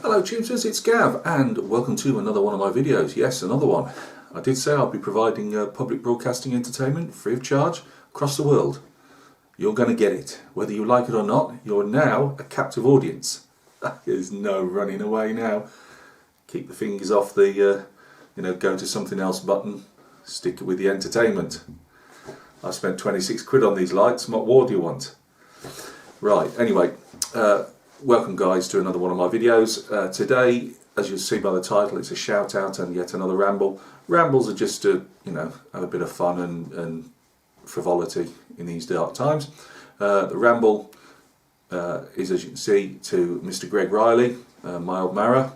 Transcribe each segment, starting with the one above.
Hello Tuners, it's Gav and welcome to another one of my videos. Yes, another one. I did say I'll be providing public broadcasting entertainment free of charge across the world. You're going to get it. Whether you like it or not, you're now a captive audience. There's no running away now. Keep the fingers off the, go to something else button. Stick it with the entertainment. I spent 26 quid on these lights. What more do you want? Right, anyway. Welcome guys to another one of my videos. Today, as you'll see by the title, it's a shout out and yet another ramble. Rambles are just to, have a bit of fun and frivolity in these dark times. The ramble is, as you can see, to Mr. Greg Riley, my old marra.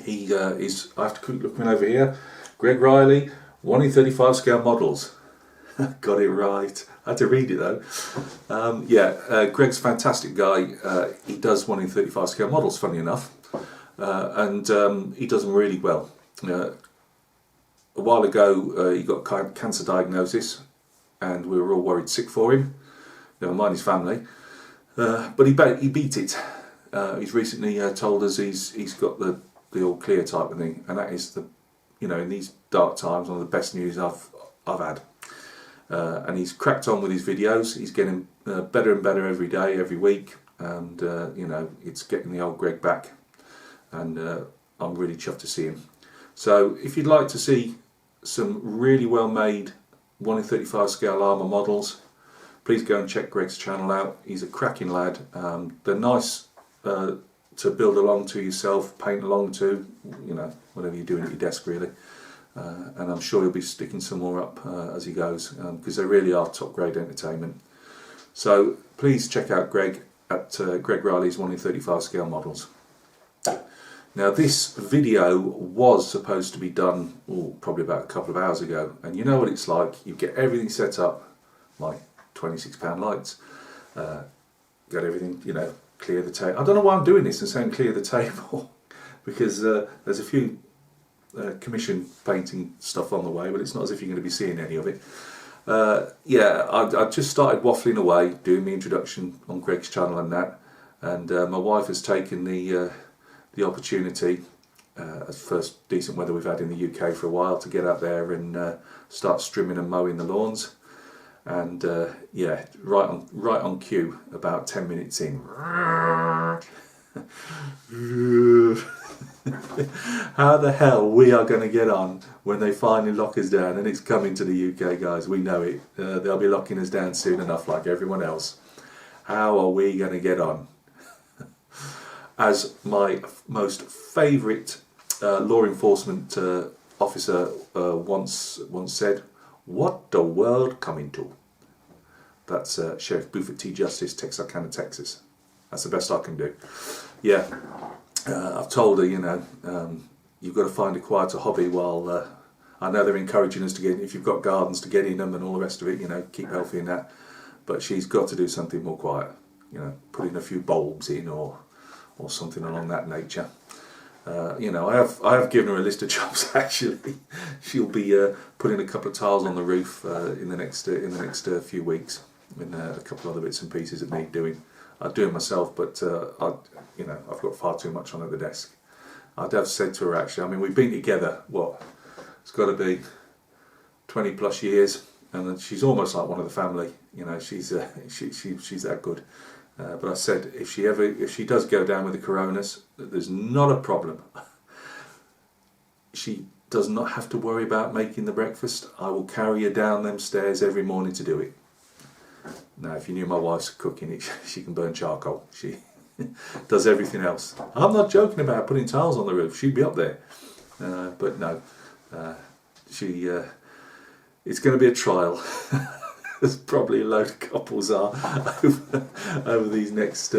He is, I have to keep looking over here, Greg Riley, 1 in 35 scale models. Got it right. I had to read it though. Greg's a fantastic guy. He does 1 in 35 scale models, funny enough, and he does them really well. A while ago he got cancer diagnosis and we were all worried sick for him, never mind his family, but he beat it. He's recently told us he's got the all clear type of thing, and that is the, in these dark times, one of the best news I've had. And he's cracked on with his videos. He's getting better and better every day, every week, and it's getting the old Greg back, and I'm really chuffed to see him. So if you'd like to see some really well made 1 in 35 scale armour models, please go and check Greg's channel out. He's a cracking lad. They're nice to build along to yourself, paint along to, whatever you're doing at your desk really. And I'm sure he'll be sticking some more up as he goes, because they really are top grade entertainment. So please check out Greg at Greg Riley's 1 in 35 scale models. Now this video was supposed to be done probably about a couple of hours ago, and you know what it's like. You get everything set up, my £26 lights, got everything, clear the table. I don't know why I'm doing this and saying clear the table because there's a few commission painting stuff on the way, but it's not as if you're going to be seeing any of it. I just started waffling away doing the introduction on Greg's channel and that, and my wife has taken the opportunity, as first decent weather we've had in the UK for a while, to get out there and start trimming and mowing the lawns, and right on cue, about 10 minutes in. How the hell we are going to get on when they finally lock us down, and it's coming to the UK, guys. We know it. They'll be locking us down soon enough, like everyone else. How are we going to get on? As my most favourite law enforcement officer once said, "What the world coming to?" That's Sheriff Buford T. Justice, Texarkana, Texas. That's the best I can do. Yeah. I've told her, you've got to find a quieter hobby while, I know they're encouraging us to get, if you've got gardens, to get in them and all the rest of it, keep healthy and that, but she's got to do something more quiet, putting a few bulbs in or something along that nature. I have given her a list of jobs actually. She'll be putting a couple of tiles on the roof in the next few weeks, and a couple of other bits and pieces that need doing. I do it myself, but I've got far too much on at the desk. I'd have said to her actually, I mean, we've been together, it's got to be 20 plus years, and she's almost like one of the family. She's that good. But I said, if she does go down with the coronas, there's not a problem. She does not have to worry about making the breakfast. I will carry her down them stairs every morning to do it. Now, if you knew my wife's cooking, she can burn charcoal. She does everything else. I'm not joking about putting tiles on the roof. She'd be up there. But no, it's going to be a trial. As probably a load of couples are over these next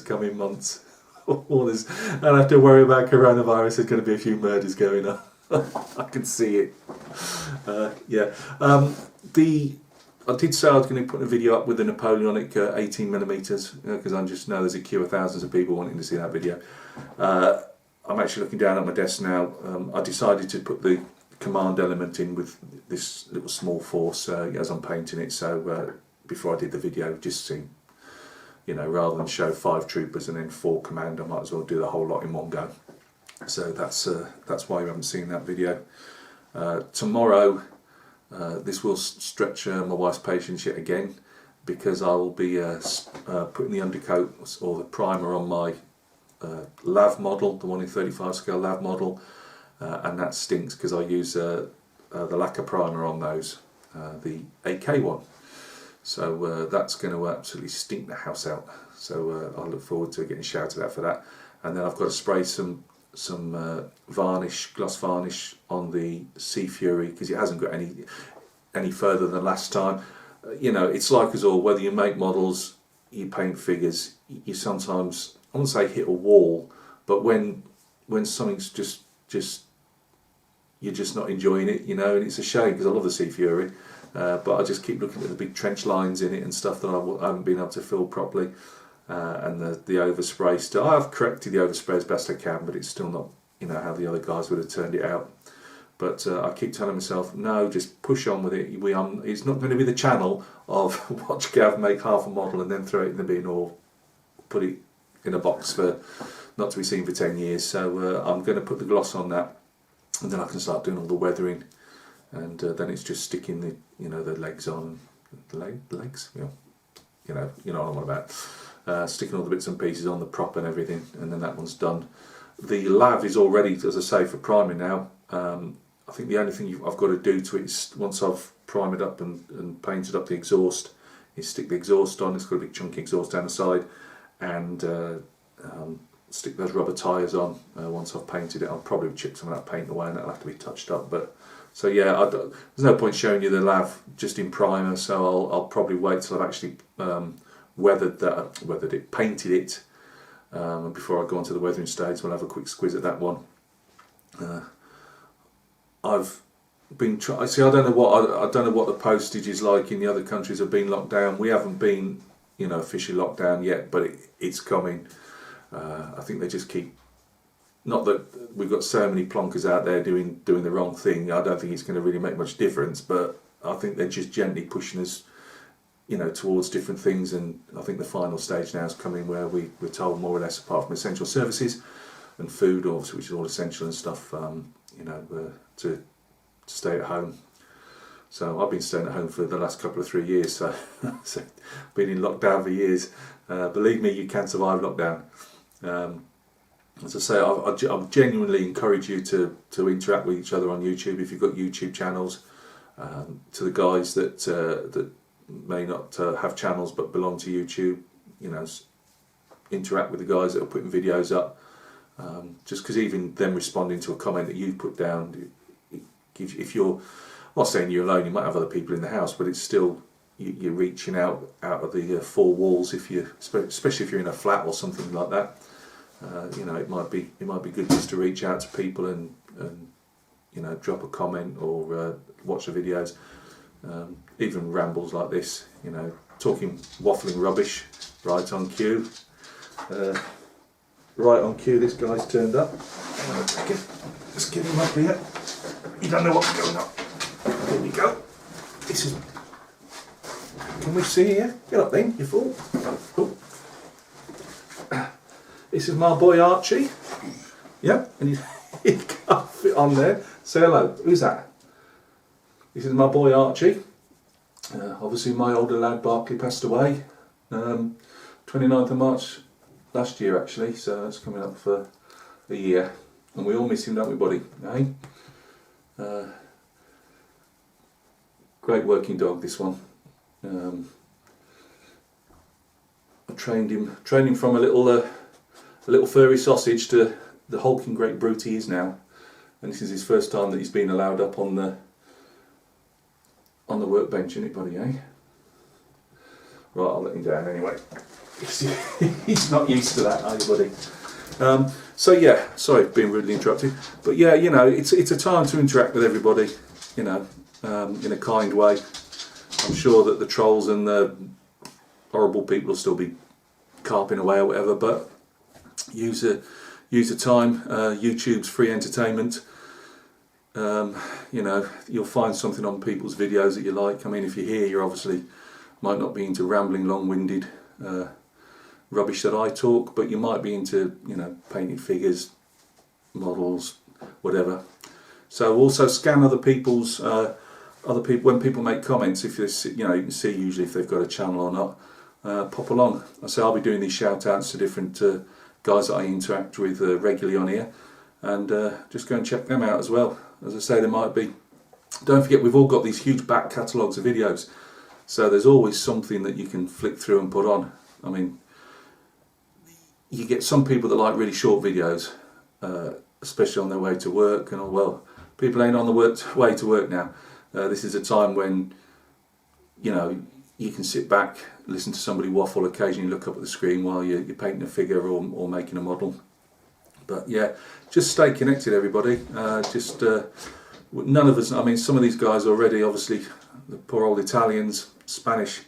coming months. I don't have to worry about coronavirus. There's going to be a few murders going on. I can see it. I did say I was going to put a video up with the Napoleonic 18mm, because I just know there's a queue of thousands of people wanting to see that video. I'm actually looking down at my desk now. I decided to put the command element in with this little small force as I'm painting it, so before I did the video, just seen you know, rather than show 5 troopers and then 4 command, I might as well do the whole lot in one go. So that's why you haven't seen that video. Tomorrow, this will stretch my wife's patience yet again, because I will be putting the undercoat or the primer on my lav model, the 1 in 35 scale lav model, and that stinks because I use the lacquer primer on those, the AK one. So that's going to absolutely stink the house out. So I look forward to getting shouted at for that. And then I've got to spray some varnish, gloss varnish on the Sea Fury, because it hasn't got any further than last time. You know, it's like us all, whether you make models, you paint figures, you sometimes, I wouldn't say hit a wall, but when something's just you're just not enjoying it, you know, and it's a shame because I love the Sea Fury, but I just keep looking at the big trench lines in it and stuff that I haven't been able to fill properly, and the overspray still. I've corrected the overspray as best I can, but it's still not, you know, how the other guys would have turned it out. But I keep telling myself, no, just push on with it. It's not going to be the channel of watch Gav make half a model and then throw it in the bin, or put it in a box for not to be seen for 10 years. So I'm going to put the gloss on that, and then I can start doing all the weathering, and then it's just sticking the, you know, the legs on, the legs, yeah, you know what I'm on about. Sticking all the bits and pieces on the prop and everything, and then that one's done. The lav is all ready, as I say, for priming now. I think the only thing I've got to do to it is, once I've primed it up and painted up the exhaust, is stick the exhaust on. It's got a big chunky exhaust down the side, and stick those rubber tyres on. Once I've painted it, I'll probably chip some of that paint away, and that'll have to be touched up. But so yeah, there's no point showing you the lav just in primer. So I'll probably wait till I've actually painted it, before I go on to the weathering stage. We'll have a quick squiz at that one. I've been I don't know what the postage is like in the other countries that have been locked down. We haven't been, you know, officially locked down yet, but it's coming. I think they just keep, not that we've got so many plonkers out there doing the wrong thing. I don't think it's going to really make much difference, but I think they're just gently pushing us, you know, towards different things. And I think the final stage now is coming, where we're told more or less, apart from essential services and food, obviously, which is all essential and stuff, you know, to stay at home. So I've been staying at home for the last couple of 3 years, so, so been in lockdown for years. Believe me, you can survive lockdown. As I say, I genuinely encourage you to interact with each other on YouTube if you've got YouTube channels. To the guys that may not have channels but belong to YouTube, you know, interact with the guys that are putting videos up. Just because even them responding to a comment that you put down, if you're, I'm not saying you're alone, you might have other people in the house, but it's still, you're reaching out of the 4 walls, especially if you're in a flat or something like that. You know, it might be good just to reach out to people and you know, drop a comment or watch the videos. Even rambles like this, you know, waffling rubbish, right on cue. Right on cue, this guy's turned up. Just get him up here. You don't know what's going on. There we go. This is. Can we see here? Get up then, you fool. Oh. This is my boy Archie. Yep, and he can't fit on there. Say hello. Who's that? This is my boy Archie. Obviously, my older lad Barkley passed away 29th of March last year, actually, so that's coming up for a year, and we all miss him, don't we, buddy? Eh? Great working dog, this one. I trained him from a little furry sausage to the hulking great brute he is now, and this is his first time that he's been allowed up on the workbench, isn't it, buddy? Eh? Right, I'll let him down anyway. He's not used to that, are you, buddy? So yeah, sorry, being rudely interrupted, but yeah, you know, it's a time to interact with everybody, you know, in a kind way. I'm sure that the trolls and the horrible people will still be carping away or whatever, but use the time. YouTube's free entertainment. You know, you'll find something on people's videos that you like. I mean, if you're here, you're obviously might not be into rambling, long-winded rubbish that I talk, but you might be into, you know, painted figures, models, whatever. So also scan other people's when people make comments. If you know, you can see usually if they've got a channel or not. Pop along. So I'll be doing these shout outs to different guys that I interact with regularly on here, and just go and check them out as well. As I say, there might be. Don't forget, we've all got these huge back catalogues of videos, so there's always something that you can flick through and put on. I mean, you get some people that like really short videos, especially on their way to work, and well, people ain't on the way to work now. This is a time when, you know, you can sit back, listen to somebody waffle, occasionally look up at the screen while you're painting a figure or making a model. But yeah, just stay connected, everybody. None of us, I mean, some of these guys already, obviously, the poor old Italians, Spanish,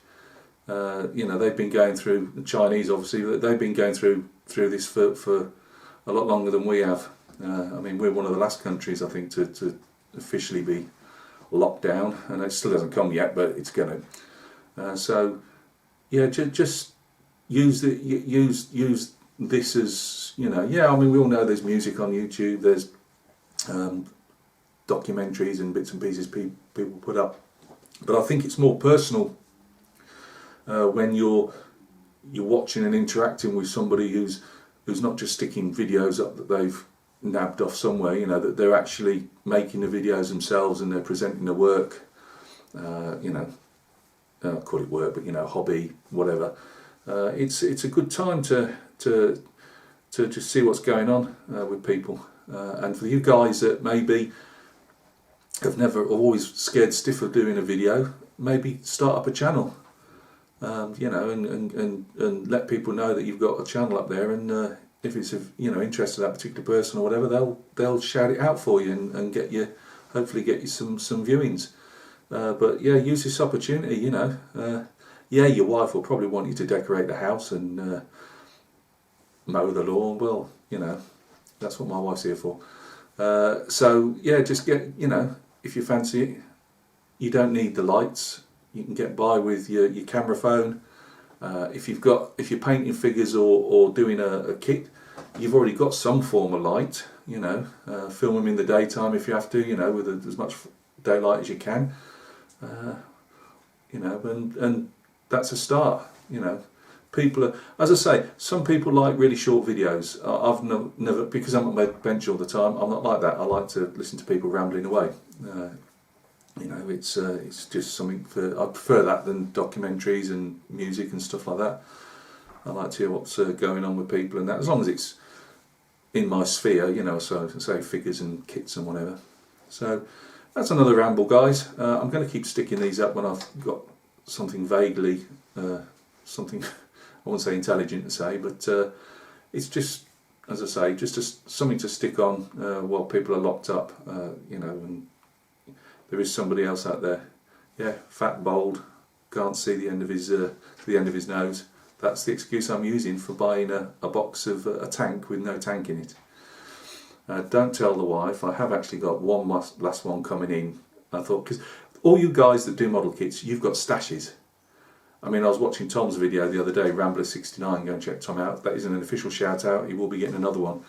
you know, they've been going through, the Chinese obviously, they've been going through this for a lot longer than we have. I mean, we're one of the last countries, I think, to officially be locked down, and it still hasn't come yet, but it's going to. So, yeah, just use this as, you know, yeah, I mean, we all know there's music on YouTube, there's documentaries and bits and pieces people put up, but I think it's more personal when you're watching and interacting with somebody who's not just sticking videos up that they've nabbed off somewhere, you know, that they're actually making the videos themselves and they're presenting the work, you know, call it work, but you know, hobby, whatever. It's a good time to just see what's going on with people, and for you guys that maybe have always scared stiff of doing a video, maybe start up a channel, you know, and let people know that you've got a channel up there, and if it's of, you know, interest to that particular person or whatever, they'll shout it out for you and get you, hopefully get you some viewings. But yeah, use this opportunity, you know. Yeah, your wife will probably want you to decorate the house and mow the lawn. Well, you know, that's what my wife's here for. So yeah, just get, you know, if you fancy it, you don't need the lights. You can get by with your camera phone. If you're painting figures or doing a kit, you've already got some form of light, you know. Film them in the daytime if you have to, you know, with as much daylight as you can, you know, and that's a start, you know. People are, as I say, some people like really short videos. I've never, because I'm at my bench all the time, I'm not like that. I like to listen to people rambling away. You know, it's just something I prefer that than documentaries and music and stuff like that. I like to hear what's going on with people and that, as long as it's in my sphere, you know, so say figures and kits and whatever. So that's another ramble, guys. I'm going to keep sticking these up when I've got something vaguely, something I won't say intelligent to say, but it's just, as I say, just something to stick on while people are locked up, you know, and there is somebody else out there, yeah, fat, bald, can't see the end of his nose. That's the excuse I'm using for buying a box of a tank with no tank in it. Don't tell the wife. I have actually got one last one coming in. I thought, because all you guys that do model kits, you've got stashes. I mean, I was watching Tom's video the other day, Rambler69, go and check Tom out. That isn't an official shout out, he will be getting another one.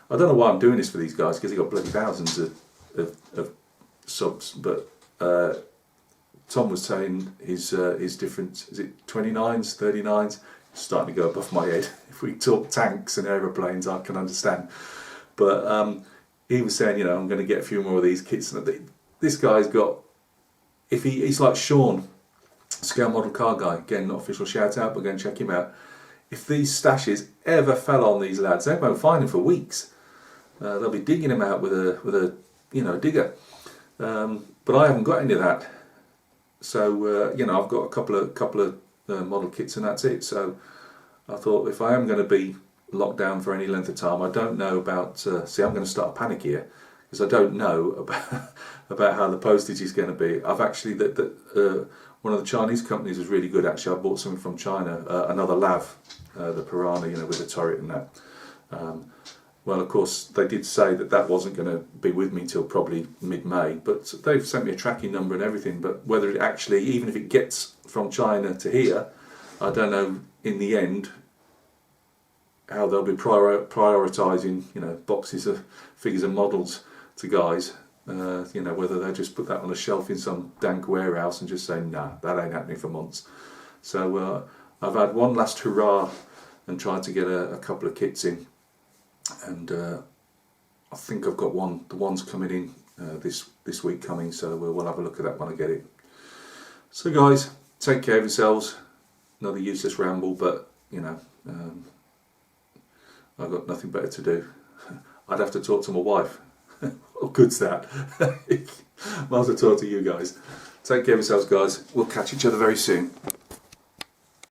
I don't know why I'm doing this for these guys, because they've got bloody thousands of subs, but Tom was saying his different, is it 29s, 39s, starting to go above my head. If we talk tanks and aeroplanes, I can understand, but he was saying, you know, I'm going to get a few more of these kits, and this guy's got, if he's like Sean, scale model car guy, again not official shout out, but go and check him out. If these stashes ever fell on these lads, they won't find them for weeks. They'll be digging them out with a you know, digger. But I haven't got any of that, so you know, I've got a couple of model kits and that's it. So I thought, if I am going to be locked down for any length of time, I don't know about. See, I'm going to start a panic here because I don't know about how the postage is going to be. I've actually one of the Chinese companies was really good. Actually, I bought something from China, another lav, the Piranha, you know, with the turret and that. Well, of course, they did say that wasn't going to be with me till probably mid-May, but they've sent me a tracking number and everything. But whether it actually, even if it gets from China to here, I don't know in the end how they'll be prioritising, you know, boxes of figures and models to guys. You know, whether they just put that on a shelf in some dank warehouse and just say, nah, that ain't happening for months. So I've had one last hurrah and tried to get a couple of kits in, and I think I've got the one's coming in this week coming, so we'll have a look at that when I get it. So guys, take care of yourselves. Another useless ramble, but you know, I've got nothing better to do. I'd have to talk to my wife. What good's that? Might as well talk to you guys. Take care of yourselves, guys. We'll catch each other very soon.